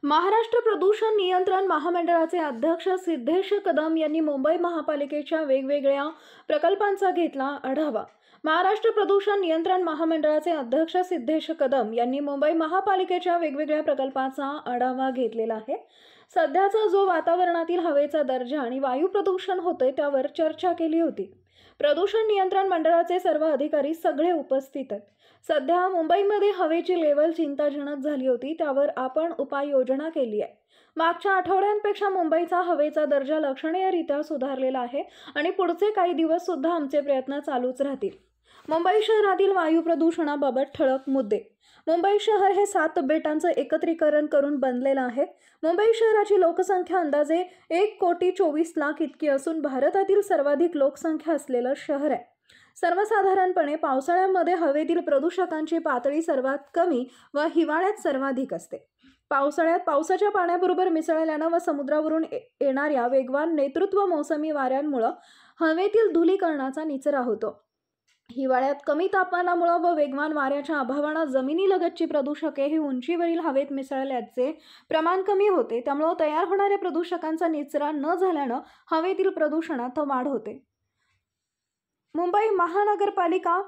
महाराष्ट्र प्रदूषण नियंत्रण महामंडळाचे अध्यक्ष सिद्धेश कदम यांनी मुंबई महापालिकेच्या वेगवेगळ्या प्रकल्पांचा घेतला आढावा। महाराष्ट्र प्रदूषण नियंत्रण महामंडळाचे अध्यक्ष सिद्धेश कदम यांनी मुंबई महापालिकेच्या वेगवेगळ्या प्रकल्पांचा आढावा घेतलेला आहे। सध्याचा जो वातावरणातील हवेचा दर्जा आणि वायू प्रदूषण होते त्यावर चर्चा केली होती। प्रदूषण नियंत्रण मंडळाचे सर्व अधिकारी सगळे उपस्थित आहेत। सध्या मुंबईमध्ये हवेची लेवल चिंताजनक झाली होती, त्यावर आपण उपाययोजना केली आहे। मागच्या आठवड्यांपेक्षा मुंबईचा हवेचा दर्जा लक्षणीयरित्या सुधारलेला आहे आणि पुढचे काही दिवस सुद्धा आमचे प्रयत्न चालूच राहतील। मुंबई शहरातील वायू प्रदूषणाबाबत ठळक मुद्दे। मुंबई शहर हे 7 बेटांचं एकत्रीकरण करून बनलेलं आहे। मुंबई शहराची लोकसंख्या अंदाजे 1,24,00,000 इतकी असून भारतातील सर्वाधिक लोकसंख्या असलेलं शहर आहे। सर्वसाधारणपणे पावसाळ्यामध्ये हवेतील प्रदूषकांची पातळी सर्वात कमी व हिवाळ्यात सर्वाधिक असते। पावसाळ्यात पावसाच्या पाण्याबरोबर मिसळल्यानं व समुद्रावरून येणाऱ्या वेगवान नेतृत्व मोसमी वाऱ्यांमुळे हवेतील धुलीकणाचा निचरा होतो। हिवाळ्यात कमी तापमानामुळे व वेगवान वाऱ्याच्या अभावाने जमिनीलगतची प्रदूषके ही उंचीवरील हवेत मिसळल्याचे प्रमाण कमी होते, त्यामुळे तयार होणाऱ्या प्रदूषकांचा निचरा न झाल्याने हवेतील प्रदूषणात वाढ होते। मुंबई महानगरपालिका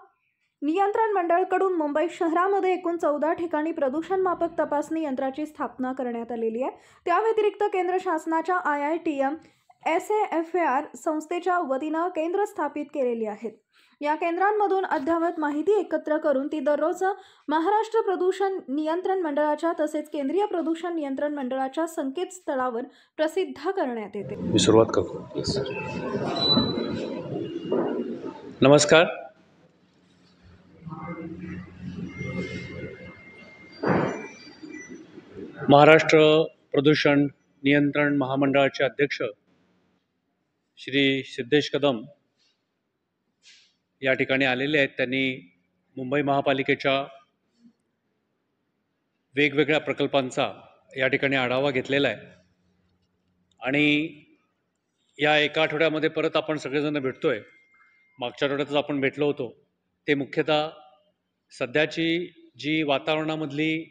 नियंत्रण मंडळाकडून मुंबई शहरामध्ये एकूण 14 ठिकाणी प्रदूषण मापक तपासणी यंत्राची स्थापना करण्यात आलेली आहे। त्या व्यतिरिक्त केंद्र शासनाच्या IITM SAFAR संस्थेच्या वतीने केंद्र स्थापित केलेली आहेत। या केंद्रांमधून अद्ययावत माहिती एकत्र करून ती दररोज महाराष्ट्र प्रदूषण नियंत्रण मंडळाच्या तसेच केंद्रीय प्रदूषण नियंत्रण मंडळाच्या संकेतस्थळावर प्रसिद्ध करण्यात येते। मी सुरुवात करतो। नमस्कार। महाराष्ट्र प्रदूषण नियंत्रण महामंडळाचे अध्यक्ष श्री सिद्धेश कदम या ठिकाणी आलेले आहेत। त्यांनी मुंबई महापालिकेच्या वेगवेगळ्या प्रकल्पांचा या ठिकाणी आढावा घेतलेला आहे आणि या एका आठवड्यामध्ये परत आपण सगळेजण भेटतोय। मागच्या आठवड्यातच आपण भेटलो होतो। ते मुख्यतः सध्याची जी वातावरणामधली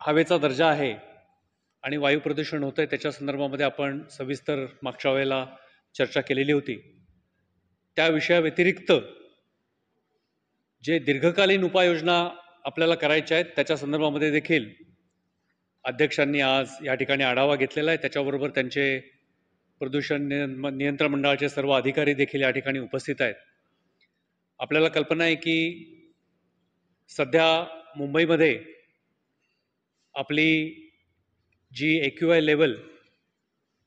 हवेचा दर्जा आहे आणि वायू प्रदूषण होतंय त्याच्या संदर्भामध्ये आपण सविस्तर मागच्या वेळेला चर्चा केलेली होती। त्या विषयाव्यतिरिक्त जे दीर्घकालीन उपाययोजना आपल्याला करायच्या आहेत त्याच्या संदर्भामध्ये देखील अध्यक्षांनी आज या ठिकाणी आढावा घेतलेला आहे। त्याच्याबरोबर त्यांचे प्रदूषण नियंत्रण मंडळाचे सर्व अधिकारी देखील या ठिकाणी उपस्थित आहेत। आपल्याला कल्पना आहे की सध्या मुंबईमध्ये आपली जी AQI लेवल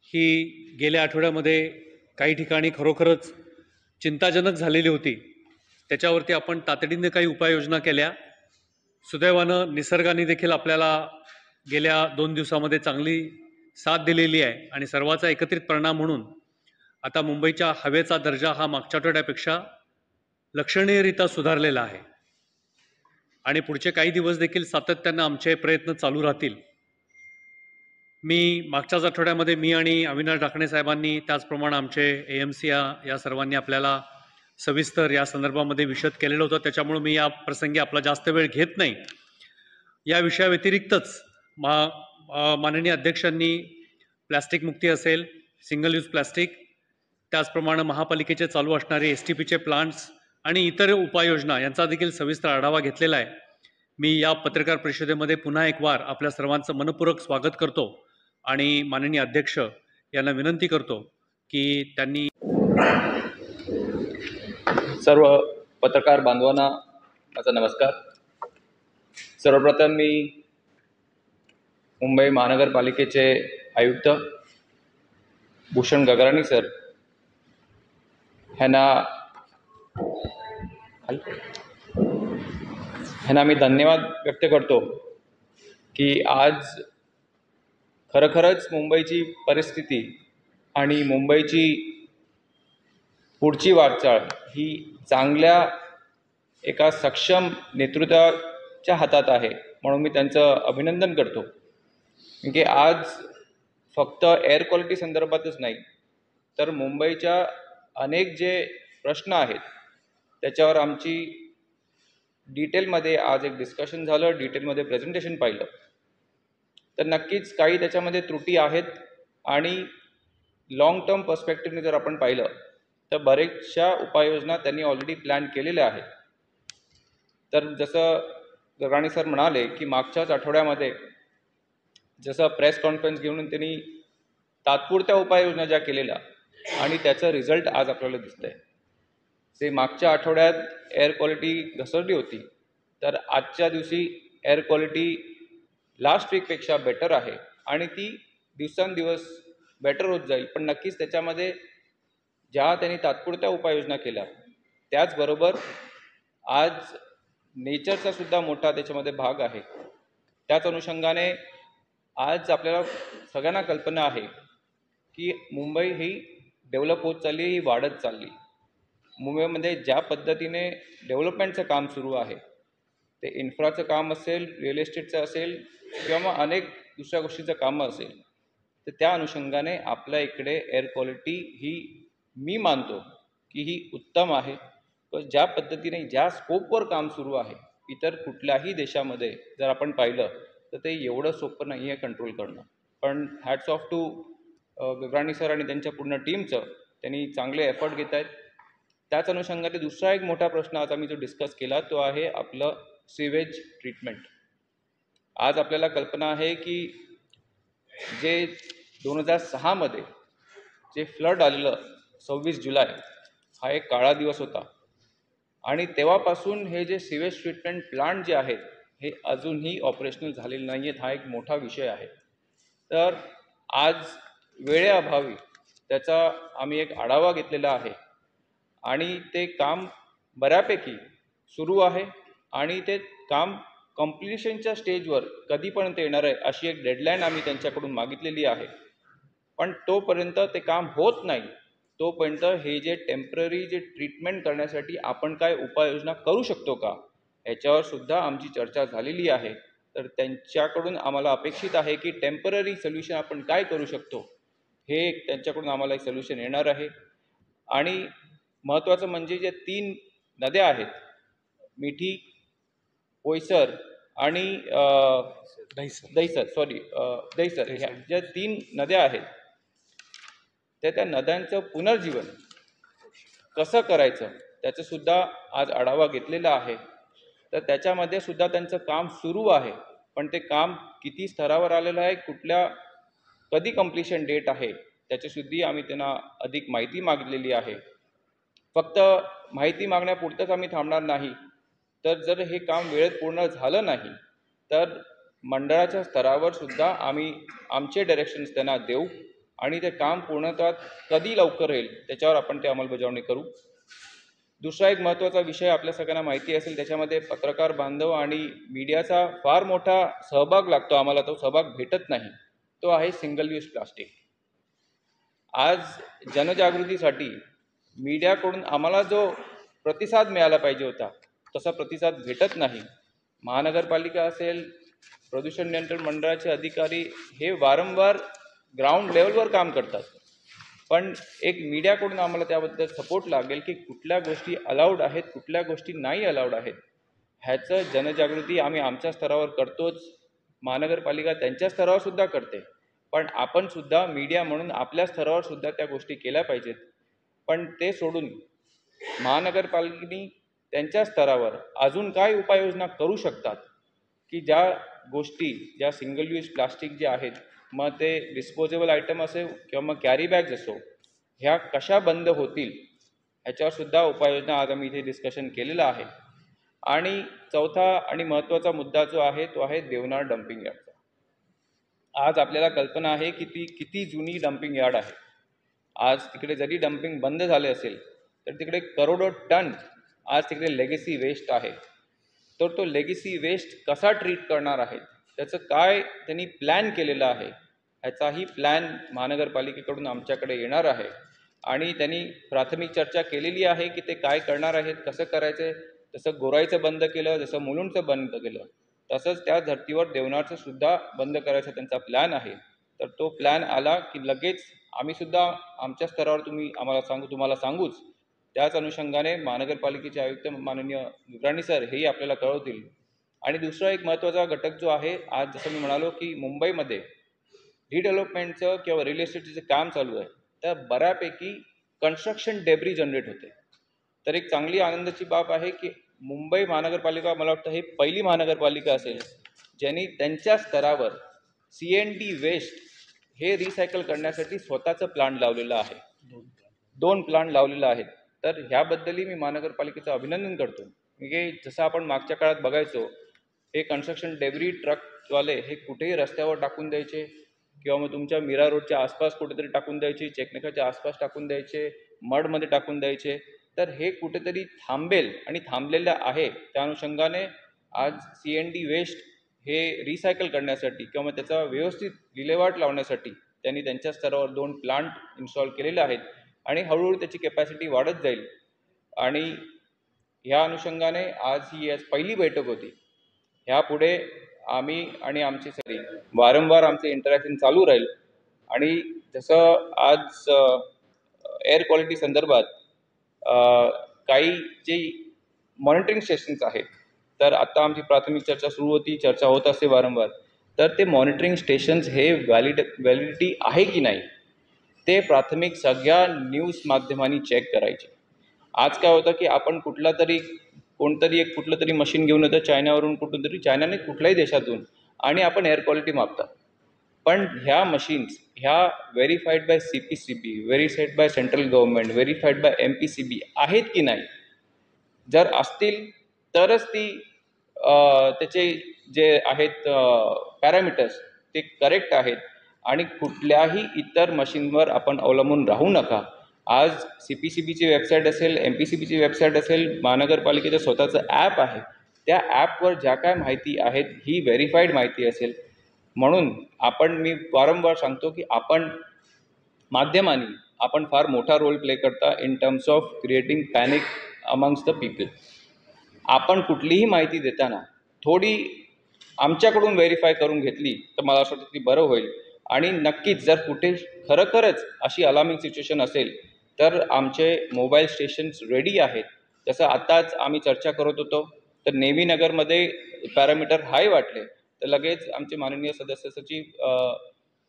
ही गेल्या आठवड्यामध्ये काही ठिकाणी खरोखरच चिंताजनक झालेली होती। त्याच्यावरती आपण तातडीने काही उपाययोजना केल्या। सुदैवानं निसर्गाने देखील आपल्याला गेल्या 2 दिवसामध्ये चांगली साथ दिलेली आहे आणि सर्वाचा एकत्रित परिणाम म्हणून आता मुंबईच्या हवेचा दर्जा हा मागच्या आठवड्यापेक्षा लक्षणीयरित्या सुधारलेला आहे आणि पुढचे काही दिवस देखील सातत्याने आमचे प्रयत्न चालू राहतील। मी मागच्याच आठवड्यामध्ये मी आणि अविनाश ढाकणे साहेबांनी त्याचप्रमाणे आमचे AMC या सर्वांनी आपल्याला सविस्तर या संदर्भामध्ये विशद केलेलं होतं। त्याच्यामुळे मी या प्रसंगी आपला जास्त वेळ घेत नाही। या विषयाव्यतिरिक्तच माननीय अध्यक्षांनी प्लास्टिक मुक्ती असेल, सिंगल यूज प्लास्टिक, त्याचप्रमाणे महापालिकेचे चालू असणारे STPचे प्लांट्स आणि इतर उपाययोजना यांचा देखील सविस्तर आढावा घेतलेला आहे। मी या पत्रकार परिषदेमध्ये पुन्हा एक वार आपल्या सर्वांचं मनपूर्वक स्वागत करतो आणि माननीय अध्यक्ष यांना विनंती करतो की त्यांनी सर्व पत्रकार बांधवांना माझा नमस्कार। सर्वप्रथम मी मुंबई महानगरपालिकेचे आयुक्त भूषण गगराणी सर ह्यांना मी धन्यवाद व्यक्त करतो की आज खरोखरच मुंबईची परिस्थिती आणि मुंबईची पुढची वाटचाल ही चांगल्या एका सक्षम नेतृत्वाच्या हातात आहे, म्हणून मी त्यांचं अभिनंदन करतो। की आज फक्त एअर क्वालिटी संदर्भातच नाही तर मुंबईच्या अनेक जे प्रश्न आहेत त्याच्यावर आमची डिटेलमध्ये आज एक डिस्कशन झालं, डिटेलमध्ये प्रेझेंटेशन पाहिलं, तर नक्कीच काही त्याच्यामध्ये त्रुटी आहेत आणि लाँग टर्म पर्स्पेक्टिव्हने जर आपण पाहिलं तर बरेचशा उपाययोजना त्यांनी ऑलरेडी प्लॅन केलेल्या आहेत. तर जसं गगराणी सर म्हणाले की मागच्याच आठवड्यामध्ये जसं प्रेस कॉन्फरन्स घेऊन त्यांनी तात्पुरत्या उपाययोजना ज्या केलेल्या आणि त्याचं रिझल्ट आज आपल्याला दिसतंय. ते मागच्या आठवड्यात एअर क्वालिटी घसरली होती, तर आजच्या दिवशी एअर क्वालिटी लास्ट वीकपेक्षा बेटर आहे आणि ती दिवसांदिवस बेटर होत जाईल. पण नक्कीच त्याच्यामध्ये ज्या त्यांनी तात्पुरत्या उपाययोजना केल्या त्याचबरोबर आज नेचरचा सुद्धा मोठा त्याच्यामध्ये भाग आहे. त्याच अनुषंगाने आज आपल्याला सगळ्यांना कल्पना आहे की मुंबई ही डेव्हलप होत चालली, ही वाढत चालली. मुंबईमध्ये ज्या पद्धतीने डेव्हलपमेंटचं काम सुरू आहे, ते इन्फ्राचं काम असेल, रिअल एस्टेटचं असेल किंवा मग अनेक दुसऱ्या गोष्टीचं कामं असेल, तर त्या अनुषंगाने आपल्या इकडे एअर क्वालिटी ही मी मानतो की ही उत्तम आहे. ज्या पद्धतीने ज्या स्कोपवर काम सुरू आहे इतर कुठल्याही देशामध्ये जर आपण पाहिलं तर ते एवढं सोपं नाही आहे कंट्रोल करणं. पण hats off to Gagrani sir आणि त्यांच्या पूर्ण टीमचं, त्यांनी चांगले एफर्ट घेत आहेत. त्याच अनुषंगाने दुसरा एक मोठा प्रश्न आज आम्ही जो डिस्कस केला तो आहे आपलं सिवेज ट्रीटमेंट. आज आपल्याला कल्पना आहे की जे 2006मध्ये जे फ्लड आलेलं 26 जुलै हा एक काळा दिवस होता आणि तेव्हापासून हे जे सिवेज ट्रीटमेंट प्लांट जे आहेत हे अजूनही ऑपरेशनल झालेले नाही आहेत. हा एक मोठा विषय आहे. तर आज वेळेअभावी त्याचा आम्ही एक आढावा घेतलेला आहे आणि ते काम बऱ्यापैकी सुरू आहे आणि ते काम कम्प्लिशनच्या स्टेजवर कधीपर्यंत येणार आहे अशी एक डेडलाईन आम्ही त्यांच्याकडून मागितलेली आहे. पण तोपर्यंत ते काम होत नाही तोपर्यंत हे जे टेम्पररी जे ट्रीटमेंट करण्यासाठी आपण काय उपाययोजना करू शकतो का याच्यावर सुद्धा आमची चर्चा झालेली आहे. तर त्यांच्याकडून आम्हाला अपेक्षित आहे की टेम्पररी सोल्युशन आपण काय करू शकतो हे त्यांच्याकडून आम्हाला एक सोल्युशन येणार आहे. आणि महत्त्वाचं म्हणजे जे 3 नद्या आहेत, मिठी, बोईसर आणि दहिसर ह्या ज्या 3 नद्या आहेत त्या नद्यांचं पुनर्जीवन कसं करायचं त्याचं सुद्धा आज आढावा घेतलेला आहे. तर त्याच्यामध्ये सुद्धा त्यांचं काम सुरू आहे. पण ते काम किती स्तरावर आलेलं आहे, कधी कम्प्लिशन डेट आहे त्याच्यासुद्धा आम्ही त्यांना अधिक माहिती मागितलेली आहे. फक्त माहिती मागण्यापुरतंच आम्ही थांबणार नाही. तर जर हे काम वेळेत पूर्ण झालं नाही तर मंडळाच्या स्तरावर सुद्धा आम्ही आमचे डायरेक्शन्स त्यांना देऊ आणि ते काम पूर्णतः कधी लवकर येईल त्याच्यावर आपण ते अंमलबजावणी करू. दुसरा एक महत्त्वाचा विषय आपल्या सगळ्यांना माहिती असेल, त्याच्यामध्ये पत्रकार बांधव आणि मीडियाचा फार मोठा सहभाग लागतो. आम्हाला तो सहभाग भेटत नाही. तो आहे सिंगल यूज प्लास्टिक. आज जनजागृतीसाठी मीडियाकडून आम्हाला जो प्रतिसाद मिळाला पाहिजे होता तसा प्रतिसाद भेटत नाही. महानगरपालिका असेल, प्रदूषण नियंत्रण मंडळाचे अधिकारी हे वारंवार ग्राउंड लेवलवर काम करतात. पण एक मीडियाकडून आम्हाला त्याबद्दल सपोर्ट लागेल की कुठल्या गोष्टी अलाउड आहेत, कुठल्या गोष्टी नाही अलाउड आहेत. ह्याचं जनजागृती आम्ही आमच्या स्तरावर करतोच, महानगरपालिका त्यांच्या स्तरावर सुद्धा करते. पण आपण सुद्धा मीडिया म्हणून आपल्या स्तरावर सुद्धा त्या गोष्टी केल्या पाहिजेत. पण ते सोडून महानगरपालिकेने त्यांच्या स्तरावर अजून काय उपाययोजना करू शकतात की ज्या गोष्टी, ज्या सिंगल यूज प्लास्टिक जे आहेत, मग ते डिस्पोजेबल आयटम असेल किंवा मग कॅरी बॅग्स असो, ह्या कशा बंद होतील ह्याच्यावर सुद्धा उपाययोजना आज आम्ही इथे डिस्कशन केलेलं आहे. आणि चौथा आणि महत्त्वाचा मुद्दा जो आहे तो आहे देवनार डम्पिंग यार्डचा. आज आपल्याला कल्पना आहे की ती किती जुनी डम्पिंग यार्ड आहे. आज तिकडे जरी डम्पिंग बंद झाले असेल तर तिकडे करोडो टन आज तिकडे लेगसी वेस्ट आहे. तर तो लेगसी वेस्ट कसा ट्रीट करणार आहे, त्याचं काय त्यांनी प्लॅन केलेलं आहे, ह्याचाही प्लॅन महानगरपालिकेकडून आमच्याकडे येणार आहे. आणि त्यांनी प्राथमिक चर्चा केलेली आहे की ते काय करणार आहेत, कसं करायचं आहे. जसं गोराईचं बंद केलं, जसं मुलुंडचं बंद केलं, तसंच त्या धर्तीवर देवनारचं सुद्धा बंद करायचा त्यांचा प्लॅन आहे. तर तो प्लॅन आला की लगेच आम्ही सुद्धा आमच्या स्तरावर तुम्हाला सांगूच त्याच अनुषंगाने महानगरपालिकेचे आयुक्त माननीय दुर्राणी सर हेही आपल्याला कळवतील. आणि दुसरा एक महत्त्वाचा घटक जो आहे, आज जसं मी म्हणालो की मुंबईमध्ये रिडेव्हलपमेंटचं किंवा रिअल इस्टेटचं काम चालू आहे, तर बऱ्यापैकी कन्स्ट्रक्शन डेब्री जनरेट होते. तर एक चांगली आनंदाची बाब आहे की मुंबई महानगरपालिका, मला वाटतं हे पहिली महानगरपालिका असेल ज्यांनी त्यांच्या स्तरावर CND वेस्ट हे रिसायकल करण्यासाठी स्वतःचं प्लांट लावलेलं आहे. 2 प्लांट लावलेलं आहेत. तर ह्याबद्दलही मी महानगरपालिकेचं अभिनंदन करतो. म्हणजे जसं आपण मागच्या काळात बघायचो, हे कन्स्ट्रक्शन डेब्री ट्रकवाले हे कुठेही रस्त्यावर टाकून द्यायचे किंवा मग तुमच्या मीरा रोडच्या आसपास कुठेतरी टाकून द्यायचे, चेकनाकाच्या आसपास टाकून द्यायचे, मडमध्ये टाकून द्यायचे. तर हे कुठेतरी थांबेल आणि थांबलेलं आहे. त्या अनुषंगाने आज CND वेस्ट हे रिसायकल करण्यासाठी किंवा मग त्याचा व्यवस्थित विल्हेवाट लावण्यासाठी त्यांनी त्यांच्या स्तरावर 2 प्लांट इन्स्टॉल केलेले आहेत आणि हळूहळू त्याची कॅपॅसिटी वाढत जाईल. आणि ह्या अनुषंगाने आज ही पहिली बैठक होती. ह्यापुढे आम्ही आणि आमची सगळी वारंवार आमचे इंटरॅक्शन चालू राहील. आणि जसं आज एअर क्वालिटी संदर्भात काही जे मॉनिटरिंग स्टेशन्स आहेत, तर आता आमची प्राथमिक चर्चा सुरू होती, चर्चा होत असते वारंवार. तर ते मॉनिटरिंग स्टेशन्स हे व्हॅलिडिटी आहे की नाही ते प्राथमिक सगळ्या न्यूज माध्यमांनी चेक करायचे. आज काय होतं की आपण कुठलं तरी मशीन घेऊन येतं चायनावरून, कुठून तरी चायनाने कुठल्याही देशातून, आणि आपण एअर क्वालिटी मापतात. पण ह्या मशीन्स ह्या verified by CPCB, verified by central government, verified by MPCB आहेत की नाही. जर असतील तरच ती त्याचे जे आहेत पॅरामीटर्स ते करेक्ट आहेत. आणि कुठल्याही इतर मशीनवर आपण अवलंबून राहू नका. आज CPCBची वेबसाईट असेल, MPCBची वेबसाईट असेल, महानगरपालिकेचं स्वतःचं ॲप आहे, त्या ॲपवर ज्या काय माहिती आहेत ही व्हेरीफाईड माहिती असेल. म्हणून मी वारंवार सांगतो की माध्यमांनी आपण फार मोठा रोल प्ले करता in terms of creating panic amongst the people. आपण कुठलीही माहिती देताना थोडी आमच्याकडून व्हेरीफाय करून घेतली तर मला असं वाटतं की बरं होईल. आणि नक्कीच जर कुठे खरंच अशी अलार्मिंग सिच्युएशन असेल तर आमचे मोबाईल स्टेशन्स रेडी आहेत. जसं आताच आम्ही चर्चा करत होतो, तर नेव्हीनगरमध्ये पॅरामीटर हाय वाटले तर लगेच आमचे माननीय सदस्य सचिव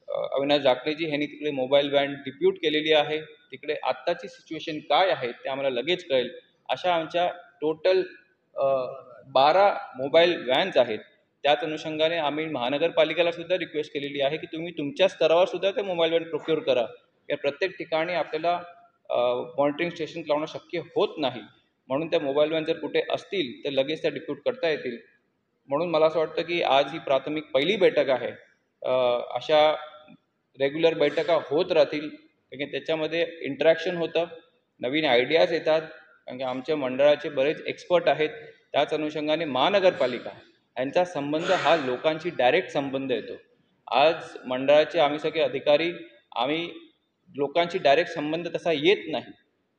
अविनाश जाकणेजी ह्यांनी तिकडे मोबाईल व्हॅन डिप्यूट केलेली आहे. तिकडे आत्ताची सिच्युएशन काय आहे ते आम्हाला लगेच कळेल. अशा आमच्या टोटल 12 मोबाईल व्हॅन्स आहेत. त्याच अनुषंगाने आम्ही महानगरपालिकेला सुद्धा रिक्वेस्ट केलेली आहे की तुम्ही तुमच्या स्तरावर सुद्धा ते मोबाईल व्हॅन प्रोक्युअर करा. या प्रत्येक ठिकाणी आपल्याला मॉनिटरिंग स्टेशन लावणं शक्य होत नाही. म्हणून त्या मोबाईल व्हॅन जर कुठे असतील तर लगेच त्या डिप्यूट करता येतील. म्हणून मला असं वाटतं की आज ही प्राथमिक पहिली बैठक आहे. अशा रेग्युलर बैठका होत राहतील, कारण की त्याच्यामध्ये इंटरॅक्शन होतं, नवीन आयडियाज येतात, कारण की आमच्या मंडळाचे बरेच एक्सपर्ट आहेत. त्याच अनुषंगाने महानगरपालिका यांचा संबंध हा लोकांशी डायरेक्ट संबंध येतो. आज मंडळाचे आम्ही सगळे अधिकारी लोकांशी डायरेक्ट संबंध तसा येत नाही,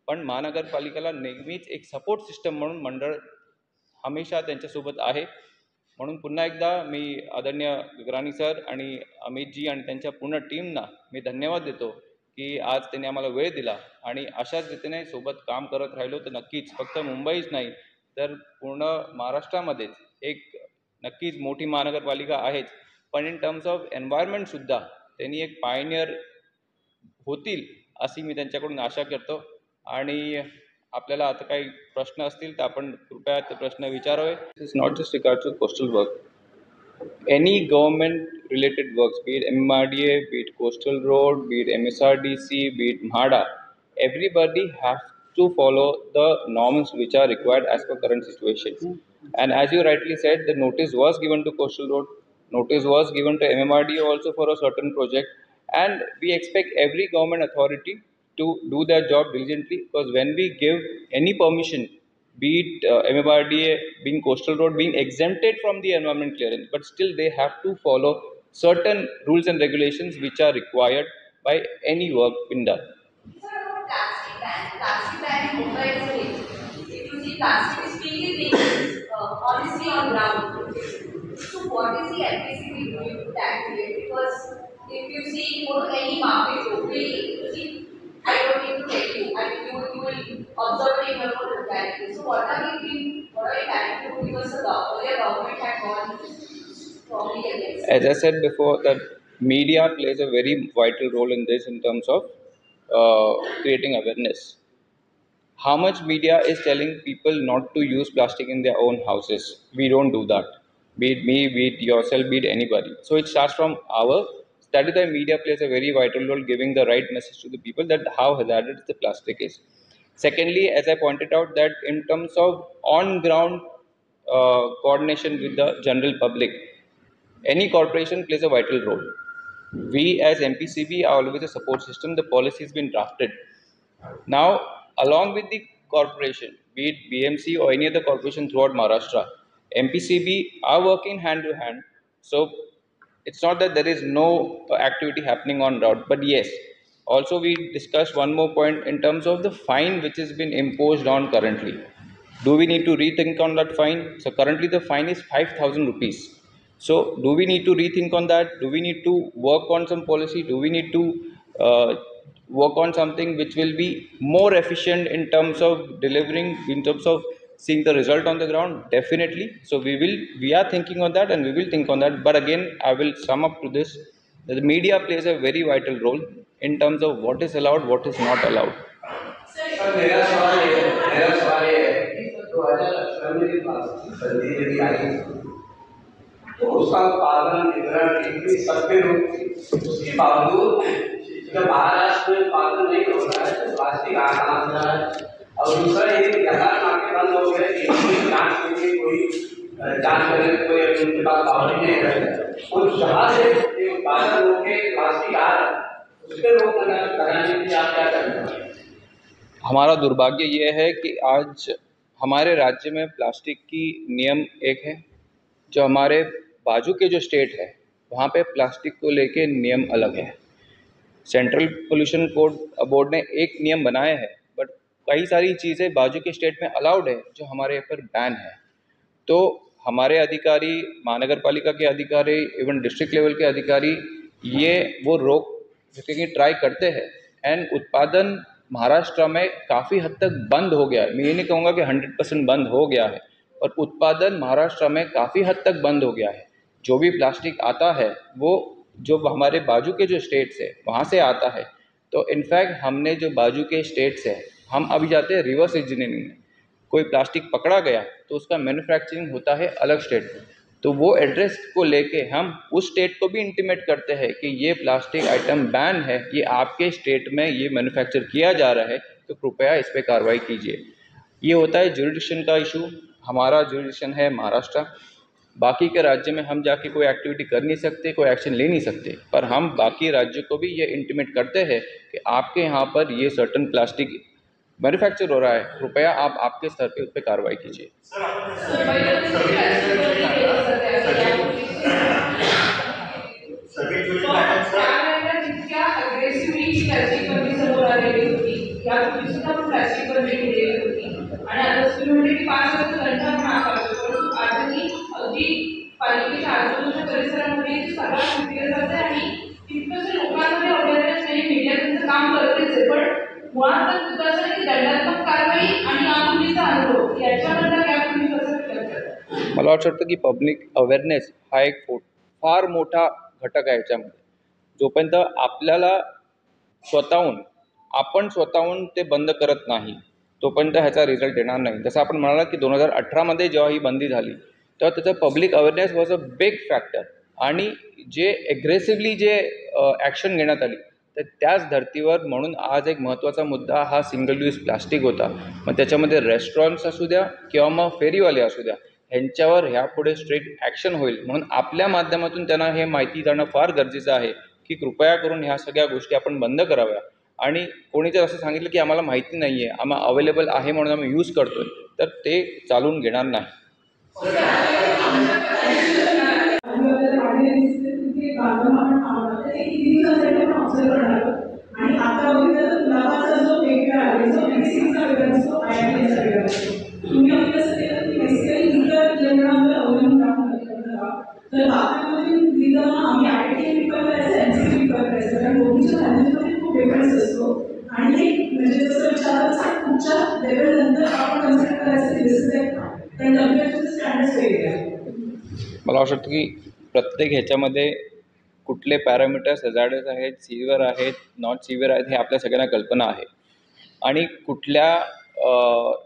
पण महानगरपालिकेला नेहमीच एक सपोर्ट सिस्टम म्हणून मंडळ हमेशा त्यांच्यासोबत आहे. म्हणून पुन्हा एकदा मी आदरणीय दुर्राणी सर आणि अमितजी आणि त्यांच्या पूर्ण टीमना मी धन्यवाद देतो की आज त्यांनी आम्हाला वेळ दिला. आणि अशाच रीतीने सोबत काम करत राहिलो तर नक्कीच फक्त मुंबईच नाही तर पूर्ण महाराष्ट्रामध्येच एक नक्कीच मोठी महानगरपालिका आहेच, पण इन टर्म्स ऑफ एन्व्हायरमेंटसुद्धा त्यांनी एक पायनियर होतील अशी मी त्यांच्याकडून आशा करतो. आणि आपल्याला आता काही प्रश्न असतील तर आपण कृपया ते प्रश्न विचारावे. It's not just regard to coastal work, any government related works, be it MMRDA, be it coastal road, be it MSRDC, be it MHADA, everybody has to follow the norms which are required as per current situation. And as you rightly said, the notice was given to coastal road, notice was given to MMRDA also for a certain project, and we expect every government authority to do their job diligently, because when we give any permission, be it MMRDA, being coastal road, being exempted from the environment clearance, but still they have to follow certain rules and regulations which are required by any work being done. Plastic ban in Mumbai is big. If you see plastic is being honestly on ground. So what is the FPCB doing to tackle it? Because if you see, go to any market locally, you see I don't need to tell you. I mean, you will observe it in your own locality. So what are we doing? What are we planning to do? Because the earlier government had gone strongly against it. As I said before, that media plays a very vital role in this in terms of creating awareness. How much media is telling people not to use plastic in their own houses? We don't do that. Be it me, be it yourself, be it anybody. So it starts from our. That is why media plays a very vital role, giving the right message to the people that how hazardous the plastic is. Secondly, as I pointed out, that in terms of on-ground coordination with the general public, any corporation plays a vital role. We as MPCB are always a support system. The policy has been drafted. Now, along with the corporation, be it BMC or any other corporation throughout Maharashtra, MPCB are working hand to hand. So it's not that there is no activity happening on route, but yes. Also, we discussed one more point in terms of the fine which has been imposed on currently. Do we need to rethink on that fine? So currently the fine is 5,000 rupees. So do we need to rethink on that? Do we need to work on some policy? Do we need to work on something which will be more efficient in terms of delivering, in terms of seeing the result on the ground? Definitely. So we are thinking on that and we will think on that. But again, I will sum up to this. That the media plays a very vital role in terms of what is allowed, what is not allowed. Sir मेरा सवाल ये है कि 2018 में सर्दी यदि आई तो उसका उत्पादन वितरण इतनी सस्ते रूप थी, उसके बावजूद जब महाराष्ट्र में उत्पादन नहीं हो रहा है तो प्लास्टिक आ कहाँ से रहा है। और दूसरा ये कि यातायात नाके बंद हो गए, जांच के लिए कोई जांच करने के कोई उनके पास पावर नहीं है, और जहाँ से उत्पादन होके प्लास्टिक आ रहा है उसके रोक लगाने के लिए आप क्या करेंगे? हमारा दुर्भाग्य ये है कि आज हमारे राज्य में प्लास्टिक की नियम एक है, जो हमारे बाजू के जो स्टेट है वहाँ पे प्लास्टिक को लेके नियम अलग है। सेंट्रल पोल्यूशन बोर्ड ने एक नियम बनाया है, बट कई सारी चीज़ें बाजू के स्टेट में अलाउड है जो हमारे यहाँ पर बैन है। तो हमारे अधिकारी, महानगर पालिका के अधिकारी, इवन डिस्ट्रिक्ट लेवल के अधिकारी ये वो रोक की ट्राई करते हैं, एंड उत्पादन महाराष्ट्र में काफ़ी हद तक बंद हो गया है। मैं ये नहीं कहूँगा कि 100% बंद हो गया है, और उत्पादन महाराष्ट्र में काफ़ी हद तक बंद हो गया है। जो भी प्लास्टिक आता है वो जो हमारे बाजू के जो स्टेट्स है वहाँ से आता है। तो इनफैक्ट हमने जो बाजू के स्टेट्स है, हम अभी जाते हैं रिवर्स इंजीनियरिंग में। कोई प्लास्टिक पकड़ा गया तो उसका मैन्युफैक्चरिंग होता है अलग स्टेट में, तो वो एड्रेस को लेके हम उस स्टेट को भी इंटीमेट करते हैं कि ये प्लास्टिक आइटम बैन है, ये आपके स्टेट में ये मैन्युफैक्चर किया जा रहा है, तो कृपया इस पर कार्रवाई कीजिए। ये होता है ज्यूरिडिक्शन का इशू। हमारा ज्यूरिडिक्शन है महाराष्ट्र, बाकी के राज्य में हम जाके कोई एक्टिविटी कर नहीं सकते, कोई एक्शन ले नहीं सकते, पर हम बाकी राज्यों को भी ये इंटीमेट करते हैं कि आपके यहाँ पर ये सर्टन प्लास्टिक मैन्युफैक्चर हो रहा है, कृपया आप आपके स्तर पे उस पर कार्रवाई कीजिए। पालिकेच्या आजूबाजूच्या परिसरामध्ये सगळा शिकले जाते आणि तितकंसं लोकांमध्ये अवेअरनेस नाही, मीडिया त्यांचं काम करतेच आहे, पण मुळात मुद्दा असा आहे की दंडात्मक कारवाई आणि आपुलीचा अनुभव याच्यामधला गॅप तुम्ही कसं फिल करता? मला वाटतं की पब्लिक अवेअरनेस हा एक फार मोठा घटक आहे याच्यामध्ये। जोपर्यंत आपल्याला आपण स्वतःहून ते बंद करत नाही तोपर्यंत ह्याचा रिझल्ट येणार नाही। जसं आपण म्हणाला की 2018 मध्ये जेव्हा ही बंदी झाली तेव्हा त्याचं public awareness was a big factor, आणि जे ॲग्रेसिव्हली जे ॲक्शन घेण्यात आली तर त्याच धर्तीवर म्हणून आज एक महत्त्वाचा मुद्दा हा सिंगल यूज प्लास्टिक होता। मग त्याच्यामध्ये रेस्टॉरंट्स असू द्या किंवा मग फेरीवाले असू द्या, ह्यांच्यावर ह्यापुढे स्ट्रिक्ट ॲक्शन होईल, म्हणून आपल्या माध्यमातून त्यांना हे माहिती जाणं फार गरजेचं आहे की कृपया करून ह्या सगळ्या गोष्टी आपण बंद कराव्या। आणि कोणी जर असं सांगितलं की आम्हाला माहिती नाही आहे, आम्हाला अवेलेबल आहे म्हणून आम्ही यूज करतोय, तर ते चालून घेणार नाही। आणि आता नावाचा जो वेगळा आहे जो मेडिसिनचा वेगळा असतो आयआयटीचा वेगळा असतो, तुम्ही आम्ही कसं केलं की बेसिकली इतर जेवणावर अवलंबून राहून तर भारतामध्ये लिहिताना आम्ही आयआयटी प्रिफर करायचं, एनसीटी प्रिफर करायचं, कारण दोन्हीच्या व्हॅल्यूजमध्ये खूप डिफरन्स असतो आणि कुठच्या लेवलनंतर आपण कन्सिडर करायचं की दिस इज एक कारण डब्ल्यूएचओचे स्टँडर्ड्स वेगळे आहेत. मला असं वाटतं की प्रत्येक ह्याच्यामध्ये कुठले पॅरामीटर्स हॅझार्डस आहेत, सिव्हिअर आहेत, नॉट सिव्हिअर आहेत, हे आपल्या सगळ्यांना कल्पना आहे. आणि कुठल्या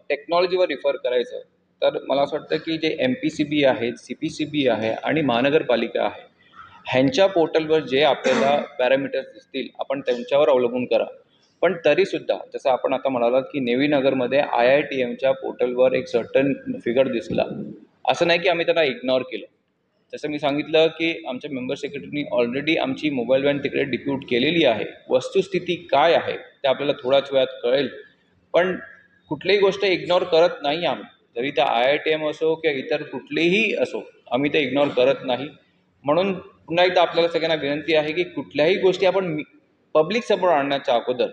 टेक्नॉलॉजीवर रिफर करायचं तर मला असं वाटतं की जे MPCB आहेत, CPCB आहे आणि महानगरपालिका आहे, ह्यांच्या पोर्टलवर जे आपल्याला पॅरामीटर्स दिसतील आपण त्यांच्यावर अवलंबून करा. पण तरीसुद्धा जसं आपण आता म्हणालात की नेवी नगरमध्ये IITMच्या पोर्टलवर एक सर्टन फिगर दिसला, असं नाही की आम्ही त्यांना इग्नोर केलं. जसं मी सांगितलं की आमच्या मेंबर सेक्रेटरीनी ऑलरेडी आमची मोबाईल व्हॅन तिकडे डिप्यूट केलेली आहे. वस्तुस्थिती काय आहे ते आपल्याला थोड्याच वेळात कळेल. पण कुठलीही गोष्ट इग्नोर करत नाही आम्ही, जरी त्या IITM असो किंवा इतर कुठलेही असो, आम्ही ते इग्नोर करत नाही. म्हणून पुन्हा एकदा आपल्याला सगळ्यांना विनंती आहे की कुठल्याही गोष्टी आपण पब्लिक समोर आणण्याच्या अगोदर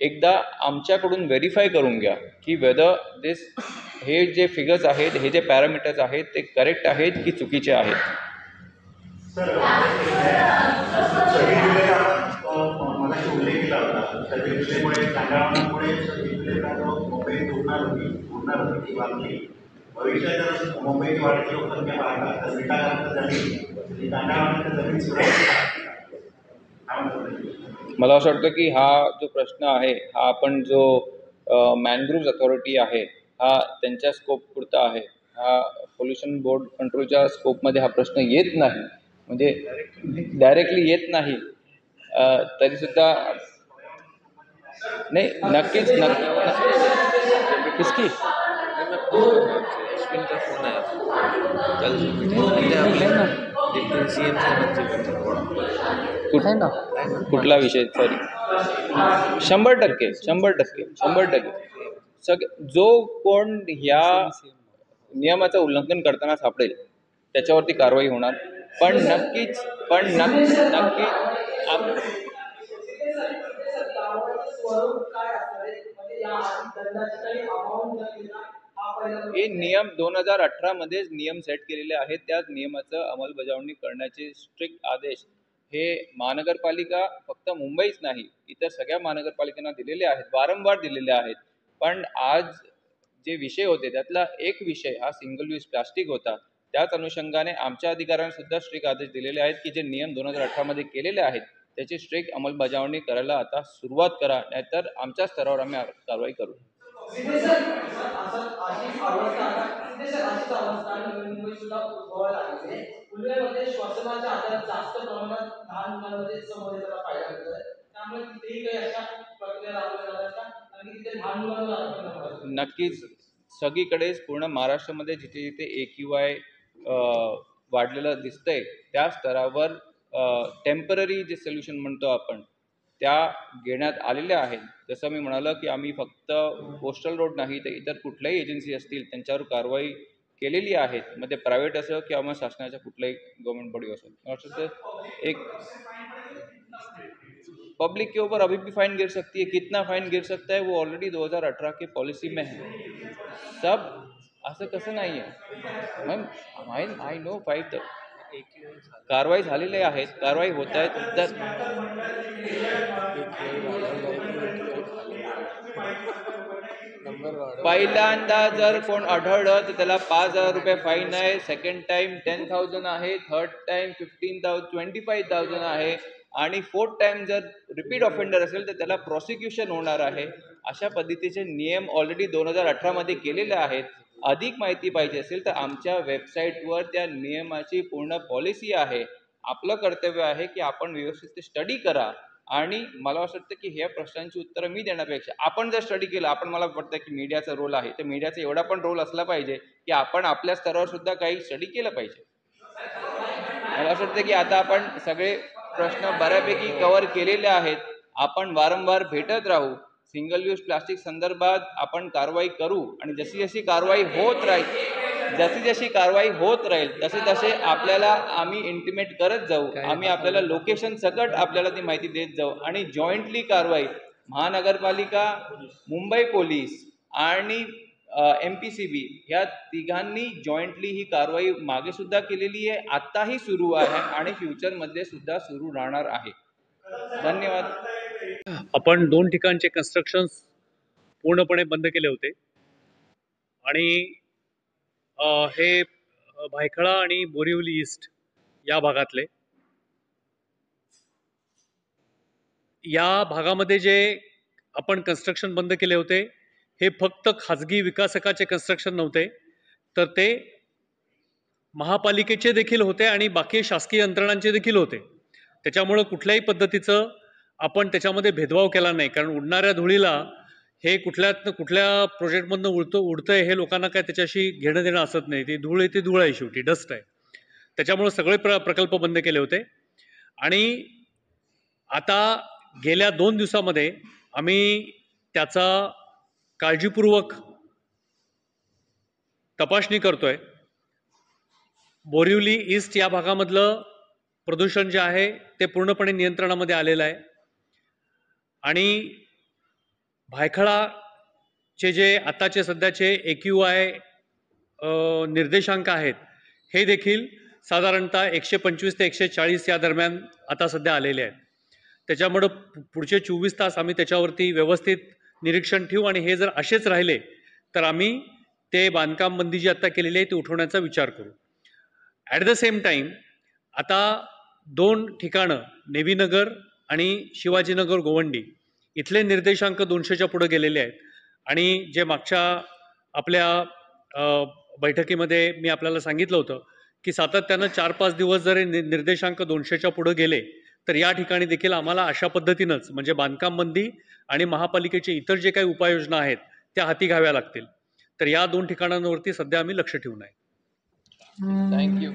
एकदा आमच्याकडून व्हेरीफाय करून घ्या की वेदर दिस हे जे फिगर्स आहेत, हे जे पॅरामीटर्स आहेत ते करेक्ट आहेत की चुकीचे आहेत. सव्वीस जुलैला आपण मगाशी उल्लेख केला होता. 26 जुलैमुळे संग्रामामुळे 26 जुलैला मुंबई उडणार होती ती बातमी. भविष्यात जर मुंबईची वाढती लोकसंख्या पाहता तर विटाकारांत जमीन संग्रामानंतर जमीन सुरक्षित. मला असं वाटतं की हा जो प्रश्न आहे हा आपण जो मॅनग्रुव्ज अथॉरिटी आहे हा त्यांच्या स्कोप पुरता आहे. हा पोल्युशन बोर्ड कंट्रोलच्या स्कोपमध्ये हा प्रश्न येत नाही, म्हणजे डायरेक्टली येत नाही. तरीसुद्धा नाही, नक्कीच किसकी अश्विन का फोन आया था कल डिप्टी CM कुठला विषय? सॉरी, 100% जो कोण ह्या नियमाचं उल्लंघन करताना सापडेल त्याच्यावरती कारवाई होणार. पण नक्कीच हे नियम 2018 मध्येच नियम सेट केलेले आहेत. त्याच नियमाचं अंमलबजावणी करण्याचे स्ट्रिक्ट आदेश हे महानगरपालिका फक्त मुंबईच नाही इतर सगळ्या महानगरपालिकांना दिलेले आहेत, वारंवार दिलेले आहेत. पण आज जे विषय होते त्यातला एक विषय हा सिंगल यूज प्लास्टिक होता. त्याच अनुषंगाने आमच्या अधिकाऱ्यांना सुद्धा स्ट्रिक्ट आदेश दिलेले आहेत की जे नियम 2018 मध्ये केलेले आहेत त्याची स्ट्रिक्ट अंमलबजावणी करायला आता सुरुवात करा, नाहीतर आमच्या स्तरावर आम्ही कारवाई करू. श्वसनाच्या आजार जास्त प्रमाणात लहान मुलांमध्ये समोर येताना पाहायला मिळतं. त्यामुळे तिथेही काही अशा प्रक्रिया राबवल्या जातात का? आणि तिथे लहान मुलांना नक्कीच सगळीकडेच पूर्ण महाराष्ट्रामध्ये जिथे जिथे AQI वाढलेलं दिसतंय त्या स्तरावर टेम्पररी जे सोल्युशन म्हणतो आपण त्या घेण्यात आलेल्या आहेत. जसं मी म्हणालो की आम्ही फक्त कोस्टल रोड नाही तर इतर कुठल्याही एजन्सी असतील त्यांच्यावर कारवाई केलेली आहेत, मग ते प्रायव्हेट असो किंवा मग शासनाच्या कुठल्याही गव्हर्नमेंट बॉडी असो. एक पब्लिक के ऊपर अभी भी फाइन गिर सकती है. कितना फाइन गिर सकता है वो ऑलरेडी 2018 की पॉलिसी में है. सब असं कसं नाही आहे मॅम, आय नो 5 कारवाई झालेली आहेत, कारवाई होत आहेत. तर पहिल्यांदा जर कोण आढळलं तर त्याला 5,000 रुपये फाईन आहे, सेकंड टाइम 10,000 आहे, थर्ड टाइम 15,000 25,000 आहे आणि फोर्थ टाइम जर रिपीट ऑफेंडर असेल तर त्याला प्रॉसिक्युशन होणार आहे. अशा पद्धतीचे नियम ऑलरेडी 2018 मध्ये केलेले आहेत. अधिक माहिती पाहिजे असेल तर आमच्या वेबसाईटवर त्या नियमाची पूर्ण पॉलिसी आहे. आपलं कर्तव्य आहे की आपण व्यवस्थित स्टडी करा आणि मला असं वाटतं की ह्या प्रश्नांची उत्तरं मी देण्यापेक्षा आपण जर स्टडी केलं, आपण मला वाटतं की मीडियाचा रोल आहे तर मीडियाचा एवढा पण रोल असला पाहिजे की आपण आपल्या स्तरावर सुद्धा काही स्टडी केलं पाहिजे. मला असं वाटतं की आता आपण सगळे प्रश्न बऱ्यापैकी कव्हर केलेले आहेत. आपण वारंवार भेटत राहू, सिंगल यूज प्लास्टिक संदर्भात आपण कारवाई करू आणि जशी जशी कारवाई होत राहील तसे आपल्याला आम्ही इंटिमेट करत जाऊ. आम्ही आपल्याला लोकेशन सकट आपल्याला ती माहिती देत जाऊ आणि जॉईंटली कारवाई महानगरपालिका, मुंबई पोलीस आणि MPCB ह्या तिघांनी जॉईंटली ही कारवाई मागे सुद्धा केलेली आहे, आत्ताही सुरू आहे आणि फ्युचरमध्ये सुद्धा सुरू राहणार आहे. धन्यवाद. आपण 2 ठिकाणचे कन्स्ट्रक्शन्स पूर्णपणे बंद केले होते आणि हे भायखळा आणि बोरिवली ईस्ट या भागातले या भागामध्ये जे आपण कन्स्ट्रक्शन बंद केले होते हे फक्त खाजगी विकासकाचे कन्स्ट्रक्शन नव्हते, तर ते महापालिकेचे देखील होते आणि बाकी शासकीय यंत्रणांचे देखील होते. त्याच्यामुळं कुठल्याही पद्धतीचं आपण त्याच्यामध्ये भेदभाव केला नाही, कारण उडणाऱ्या धुळीला हे कुठल्या प्रोजेक्टमधनं उडतंय हे लोकांना काय त्याच्याशी घेणं देणं असत नाही. ती धूळ आहे, ती धूळ आहे, शेवटी डस्ट आहे. त्याच्यामुळं सगळे प्रकल्प बंद केले होते. आणि आता गेल्या 2 दिवसामध्ये आम्ही त्याचा काळजीपूर्वक तपासणी करतोय. बोरिवली ईस्ट या भागामधलं प्रदूषण जे आहे ते पूर्णपणे नियंत्रणामध्ये आलेलं आहे आणि भायखळाचे जे आताचे सध्याचे AQI निर्देशांक आहेत हे देखील साधारणतः 125 ते 140 या दरम्यान आता सध्या आलेले आहेत. त्याच्यामुळं पुढचे 24 तास आम्ही त्याच्यावरती व्यवस्थित निरीक्षण ठेवू आणि हे जर असेच राहिले तर आम्ही ते बांधकाम बंदी जी आता केलेली आहे ती उठवण्याचा विचार करू. ॲट द सेम टाईम आता 2 ठिकाणं नेवीनगर आणि शिवाजीनगर गोवंडी इथले निर्देशांक 200च्या पुढे गेलेले आहेत आणि जे मागच्या आपल्या बैठकीमध्ये मी आपल्याला सांगितलं होतं की सातत्यानं 4-5 दिवस जरी निर्देशांक 200च्या पुढे गेले तर या ठिकाणी देखील आम्हाला अशा पद्धतीनंच म्हणजे बांधकाम बंदी आणि महापालिकेचे इतर जे काही उपाययोजना आहेत त्या हाती घ्याव्या लागतील. तर या 2 ठिकाणांवरती सध्या आम्ही लक्ष ठेवून आहे. थँक्यू.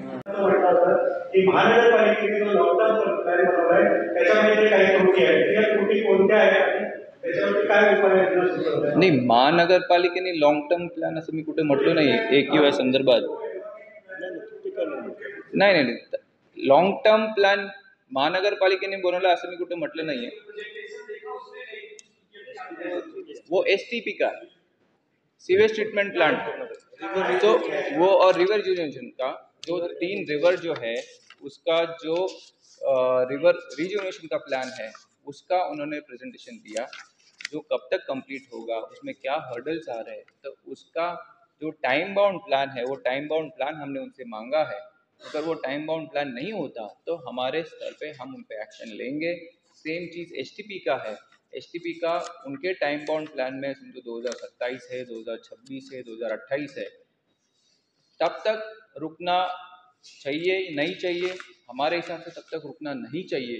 की महानगरपालिकेने जो लॉकडाऊन प्लॅन बनवलाय त्याच्यामध्ये काही त्रुटी आहेत, त्या त्रुटी कोणत्या आहेत आणि त्याच्यावरती काय उपाययोजना सुचवल्या? नाही, महानगरपालिकेने लॉंग टर्म प्लॅन असं मी कुठे म्हटलं नाही AQI संदर्भात. नाही, लॉंग टर्म प्लॅन महानगरपालिकेने बनवला असं मी कुठे म्हटलं नाहीये. वो STP का सीवेज ट्रीटमेंट प्लांट तो वो और रिवर रिजुविनेशन का जो 3 रिवर जो है उसका जो रिवर रिजुविनेशन का प्लान है उसका उन्होंने प्रेजेंटेशन दिया, जो कब तक कंप्लीट होगा, उसमें क्या हर्डल्स आ रहे हैं, तो उसका जो टाइम बाउंड प्लान है वो टाइम बाउंड प्लान हमने उनसे मांगा है. अगर वो टाइम बाउंड प्लान नहीं होता तो हमारे स्तर पे हम उन पे एक्शन लेंगे. सेम चीज़ STP का है. STP का उनके टाइम बाउंड प्लान में समझो 2027 है, 2026 है, 2028 है. तब तक रुकना चाहिए नहीं चाहिए, हमारे हिसाब से तब तक रुकना नहीं चाहिए.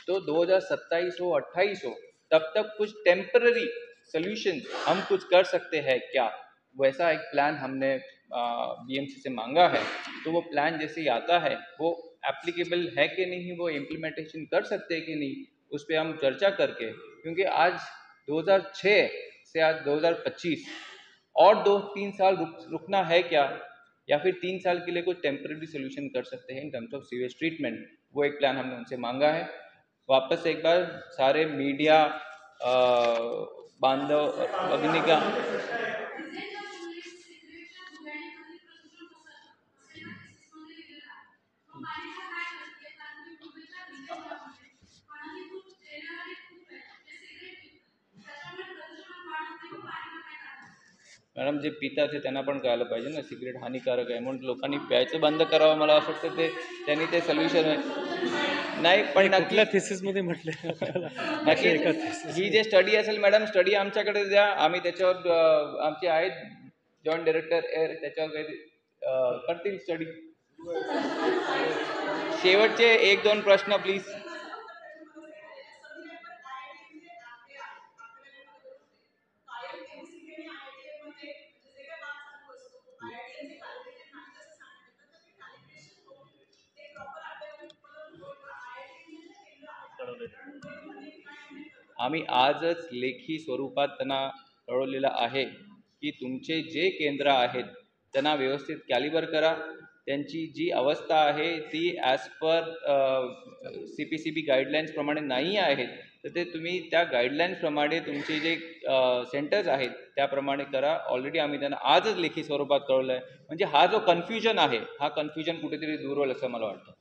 तो 2027 हो 28 हो तब तक कुछ टेम्पररी सोल्यूशन हम कुछ कर सकते हैं क्या, वैसा एक प्लान हमने BMC से मांगा है. तो वो प्लान जैसे ही आता है वो एप्लीकेबल है कि नहीं, वो इम्प्लीमेंटेशन कर सकते हैं कि नहीं, उस पर हम चर्चा करके, क्योंकि आज 2006 से आज 2025 और 2-3 साल रुकना है क्या, या फिर 3 साल के लिए कुछ टेम्पररी सोल्यूशन कर सकते हैं in terms of sewage treatment. वो एक प्लान हमने उनसे मांगा है. वापस एक बार सारे मीडिया बांधव भगिनी का मॅडम जे पितात ते त्यांना पण कळायला पाहिजे ना सिगरेट हानिकारक आहे, म्हणून लोकांनी प्यायचं बंद करावं. मला असं वाटतं ते त्यांनी ते सोल्युशन नाही, पण कुठल्या थिसिसमध्ये म्हटले नक्की ही जे स्टडी असेल मॅडम, स्टडी आमच्याकडे द्या, आम्ही त्याच्यावर आमचे आहेत जॉईंट डायरेक्टर एअर त्याच्यावर काही करतील स्टडी. शेवटचे 1-2 प्रश्न प्लीज. आम्ही आजच लेखी स्वरूपात त्यांना कळवलेलं आहे की तुमचे जे केंद्र आहेत त्यांना व्यवस्थित कॅलिबर करा. त्यांची जी अवस्था आहे ती ॲज पर CPCB गाईडलाईन्सप्रमाणे नाही आहेत, तर ते तुम्ही त्या गाईडलाईन्सप्रमाणे तुमचे जे सेंटर्स आहेत त्याप्रमाणे करा. ऑलरेडी आम्ही त्यांना आजच लेखी स्वरूपात कळवलं आहे. म्हणजे हा जो कन्फ्युजन आहे हा कन्फ्युजन कुठेतरी दूर होईल असं मला वाटतं.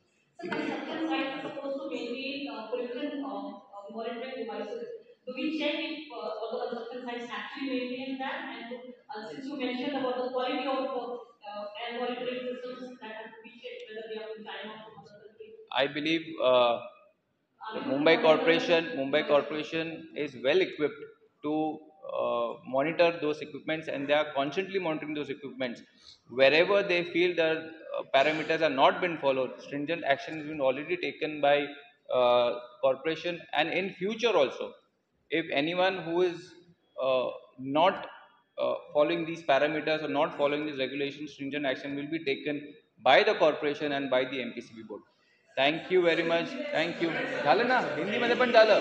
monitoring devices Do we check if all the construction sites actually maintain that? And since you mentioned about the quality of air monitoring systems that have to be checked, whether they are from China or from other countries. I believe Are we Mumbai Corporation is well equipped to monitor those equipments, and they are constantly monitoring those equipments. Wherever they feel that parameters are not been followed, stringent action has been already taken by corporation, and in future also, if anyone who is not following these parameters or not following these regulations, stringent action will be taken by the corporation and by the MPCB board. Thank you very much. Thank you. झालं ना, हिंदीमध्ये पण झालं.